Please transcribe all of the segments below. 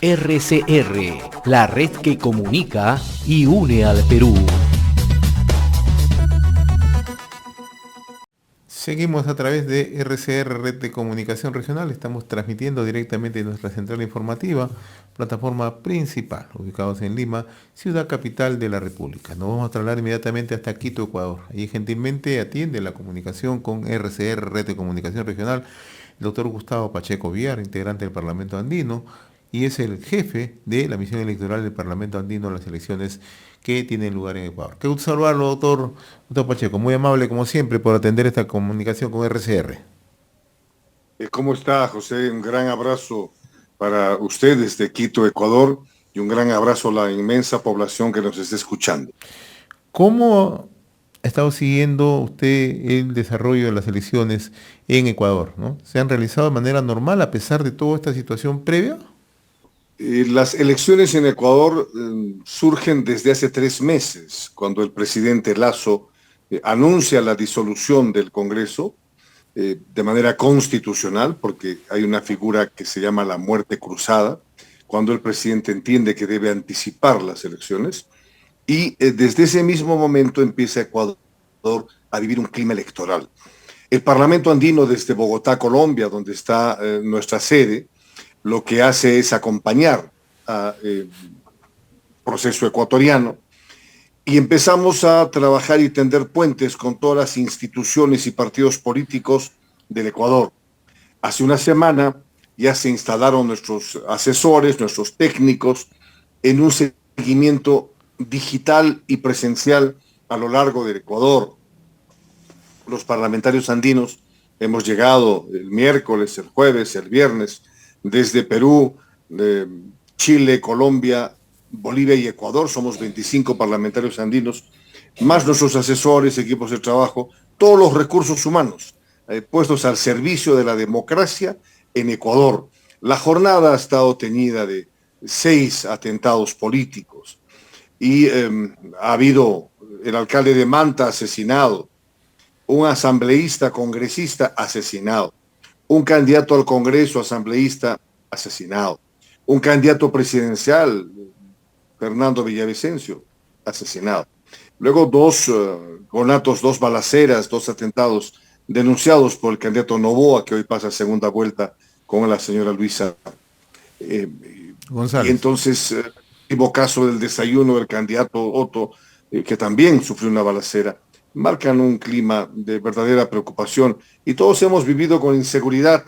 RCR, la red que comunica y une al Perú. Seguimos a través de RCR, Red de Comunicación Regional. Estamos transmitiendo directamente de nuestra central informativa, plataforma principal, ubicados en Lima, ciudad capital de la República. Nos vamos a trasladar inmediatamente hasta Quito, Ecuador. Allí gentilmente atiende la comunicación con RCR, Red de Comunicación Regional, el doctor Gustavo Pacheco Villar, integrante del Parlamento Andino, y es el jefe de la misión electoral del Parlamento Andino en las elecciones que tienen lugar en Ecuador. Qué gusto saludarlo, doctor Pacheco. Muy amable, como siempre, por atender esta comunicación con RCR. ¿Cómo está, José? Un gran abrazo para usted desde Quito, Ecuador, y un gran abrazo a la inmensa población que nos está escuchando. ¿Cómo ha estado siguiendo usted el desarrollo de las elecciones en Ecuador, ¿no? ¿Se han realizado de manera normal a pesar de toda esta situación previa? Las elecciones en Ecuador surgen desde hace 3 meses, cuando el presidente Lasso anuncia la disolución del Congreso de manera constitucional, porque hay una figura que se llama la muerte cruzada, cuando el presidente entiende que debe anticipar las elecciones, y desde ese mismo momento empieza Ecuador a vivir un clima electoral. El Parlamento Andino desde Bogotá, Colombia, donde está nuestra sede, lo que hace es acompañar al proceso ecuatoriano y empezamos a trabajar y tender puentes con todas las instituciones y partidos políticos del Ecuador. Hace una semana ya se instalaron nuestros asesores, nuestros técnicos, en un seguimiento digital y presencial a lo largo del Ecuador. Los parlamentarios andinos hemos llegado el miércoles, el jueves, el viernes, desde Perú, Chile, Colombia, Bolivia y Ecuador. Somos 25 parlamentarios andinos, más nuestros asesores, equipos de trabajo, todos los recursos humanos puestos al servicio de la democracia en Ecuador. La jornada ha estado teñida de 6 atentados políticos y ha habido el alcalde de Manta asesinado, un asambleísta congresista asesinado, un candidato al Congreso asambleísta asesinado, un candidato presidencial, Fernando Villavicencio, asesinado. Luego 2 conatos, 2 balaceras, 2 atentados denunciados por el candidato Noboa, que hoy pasa segunda vuelta con la señora Luisa González. Y entonces, el caso del desayuno del candidato Otto, que también sufrió una balacera, marcan un clima de verdadera preocupación y todos hemos vivido con inseguridad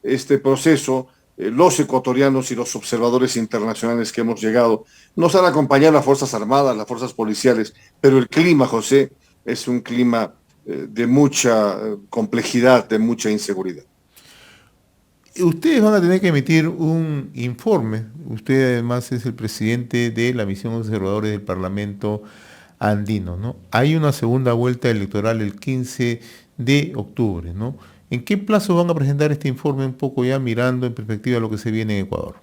este proceso. Los ecuatorianos y los observadores internacionales que hemos llegado nos han acompañado las Fuerzas Armadas, las fuerzas policiales, pero el clima, José, es un clima de mucha complejidad, de mucha inseguridad. Ustedes van a tener que emitir un informe. Usted además es el presidente de la misión de observadores del Parlamento Andino, ¿no? Hay una segunda vuelta electoral el 15 de octubre, ¿no? ¿En qué plazo van a presentar este informe, un poco ya mirando en perspectiva lo que se viene en Ecuador?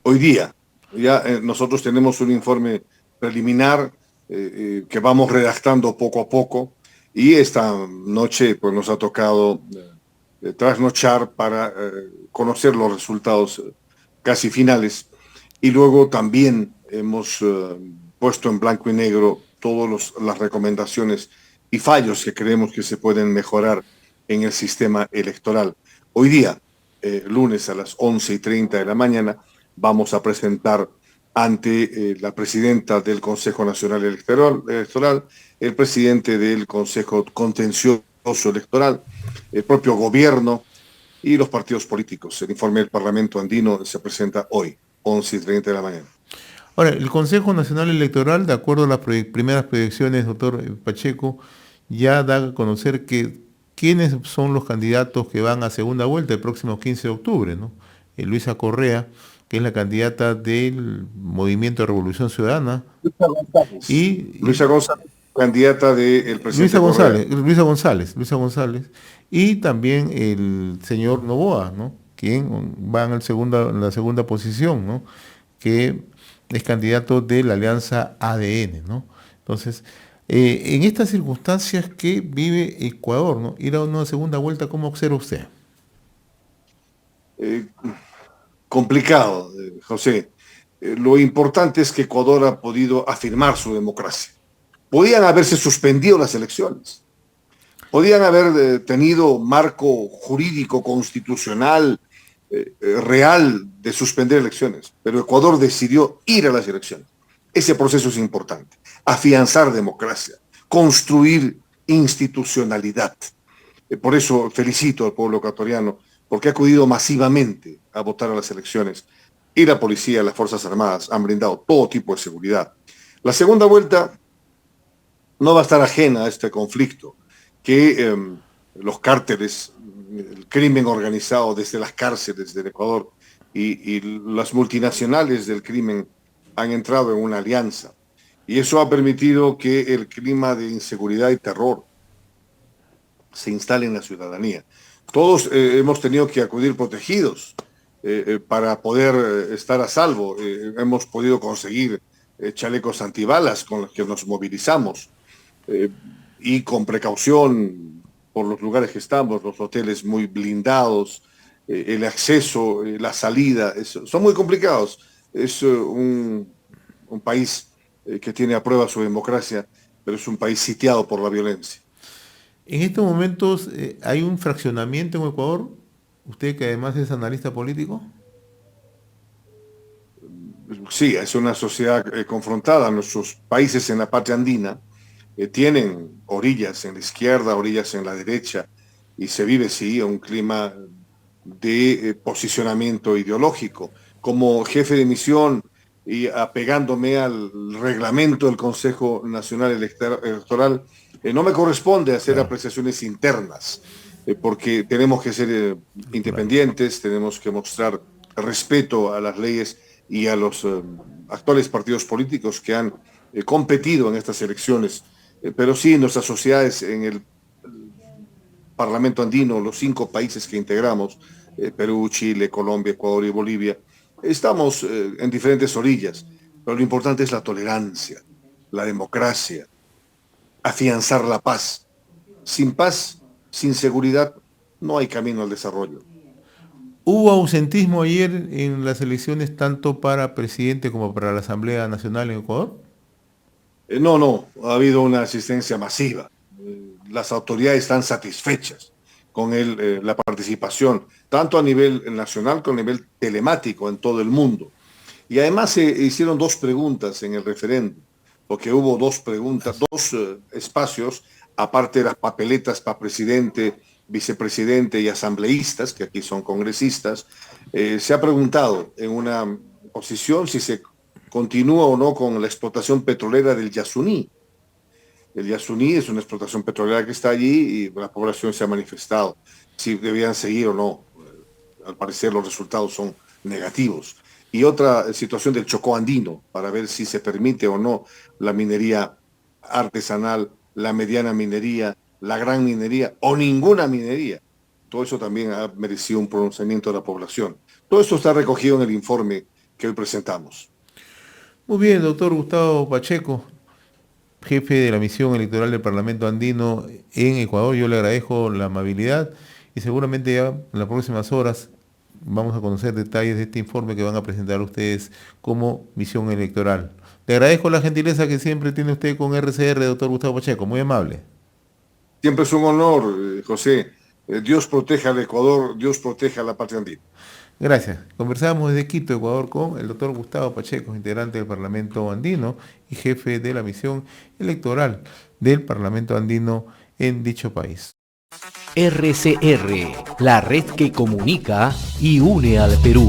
Hoy día, ya nosotros tenemos un informe preliminar que vamos redactando poco a poco y esta noche pues nos ha tocado trasnochar para conocer los resultados casi finales y luego también hemos puesto en blanco y negro todas las recomendaciones y fallos que creemos que se pueden mejorar en el sistema electoral. Hoy día, lunes a las 11:30 de la mañana, vamos a presentar ante la presidenta del Consejo Nacional Electoral, el presidente del Consejo Contencioso Electoral, el propio gobierno y los partidos políticos. El informe del Parlamento Andino se presenta hoy, 11:30 de la mañana. Ahora, el Consejo Nacional Electoral, de acuerdo a las primeras proyecciones, doctor Pacheco, ya da a conocer que quiénes son los candidatos que van a segunda vuelta el próximo 15 de octubre, ¿no? Luisa Correa, que es la candidata del Movimiento de Revolución Ciudadana. Luisa González, candidata del presidente Luisa González, y también el señor Noboa, ¿no? Quien va en la segunda posición, ¿no? Que es candidato de la Alianza ADN, ¿no? Entonces, en estas circunstancias que vive Ecuador, ¿no? Ir a una segunda vuelta, ¿cómo observa usted? complicado, José. Lo importante es que Ecuador ha podido afirmar su democracia. Podían haberse suspendido las elecciones. Podían haber tenido marco jurídico, constitucional, real de suspender elecciones, pero Ecuador decidió ir a las elecciones. Ese proceso es importante. Afianzar democracia, construir institucionalidad. Por eso felicito al pueblo ecuatoriano, porque ha acudido masivamente a votar a las elecciones. Y la policía, las Fuerzas Armadas han brindado todo tipo de seguridad. La segunda vuelta no va a estar ajena a este conflicto, que los cárteles, el crimen organizado desde las cárceles del Ecuador y las multinacionales del crimen han entrado en una alianza. Y eso ha permitido que el clima de inseguridad y terror se instale en la ciudadanía. Todos hemos tenido que acudir protegidos para poder estar a salvo. Hemos podido conseguir chalecos antibalas con los que nos movilizamos y con precaución por los lugares que estamos, los hoteles muy blindados, el acceso, la salida, son muy complicados. Es un país que tiene a prueba su democracia, pero es un país sitiado por la violencia. En estos momentos hay un fraccionamiento en Ecuador, usted que además es analista político. Sí, es una sociedad confrontada. Nuestros países en la patria andina tienen orillas en la izquierda, orillas en la derecha, y se vive, sí, un clima de posicionamiento ideológico. Como jefe de misión y apegándome al reglamento del Consejo Nacional Electoral, no me corresponde hacer apreciaciones internas, porque tenemos que ser independientes, tenemos que mostrar respeto a las leyes y a los actuales partidos políticos que han competido en estas elecciones. Pero sí, nuestras sociedades en el Parlamento andino, los 5 países que integramos, Perú, Chile, Colombia, Ecuador y Bolivia, estamos en diferentes orillas, pero lo importante es la tolerancia, la democracia, afianzar la paz. Sin paz, sin seguridad, no hay camino al desarrollo. ¿Hubo ausentismo ayer en las elecciones tanto para presidente como para la Asamblea Nacional en Ecuador? No, ha habido una asistencia masiva. Las autoridades están satisfechas con la participación, tanto a nivel nacional como a nivel telemático en todo el mundo. Y además se hicieron 2 preguntas en el referéndum, porque hubo 2 preguntas, 2 espacios, aparte de las papeletas para presidente, vicepresidente y asambleístas, que aquí son congresistas. Se ha preguntado en una posición si se continúa o no con la explotación petrolera del Yasuní. El Yasuní es una explotación petrolera que está allí y la población se ha manifestado si debían seguir o no. Al parecer los resultados son negativos. Y otra situación del Chocó andino, para ver si se permite o no la minería artesanal, la mediana minería, la gran minería o ninguna minería. Todo eso también ha merecido un pronunciamiento de la población. Todo esto está recogido en el informe que hoy presentamos. Muy bien, doctor Gustavo Pacheco, jefe de la misión electoral del Parlamento andino en Ecuador. Yo le agradezco la amabilidad y seguramente ya en las próximas horas vamos a conocer detalles de este informe que van a presentar ustedes como misión electoral. Le agradezco la gentileza que siempre tiene usted con RCR, doctor Gustavo Pacheco, muy amable. Siempre es un honor, José. Dios proteja al Ecuador, Dios proteja a la patria andina. Gracias. Conversamos desde Quito, Ecuador, con el doctor Gustavo Pacheco, integrante del Parlamento andino y jefe de la misión electoral del Parlamento andino en dicho país. RCR, la red que comunica y une al Perú.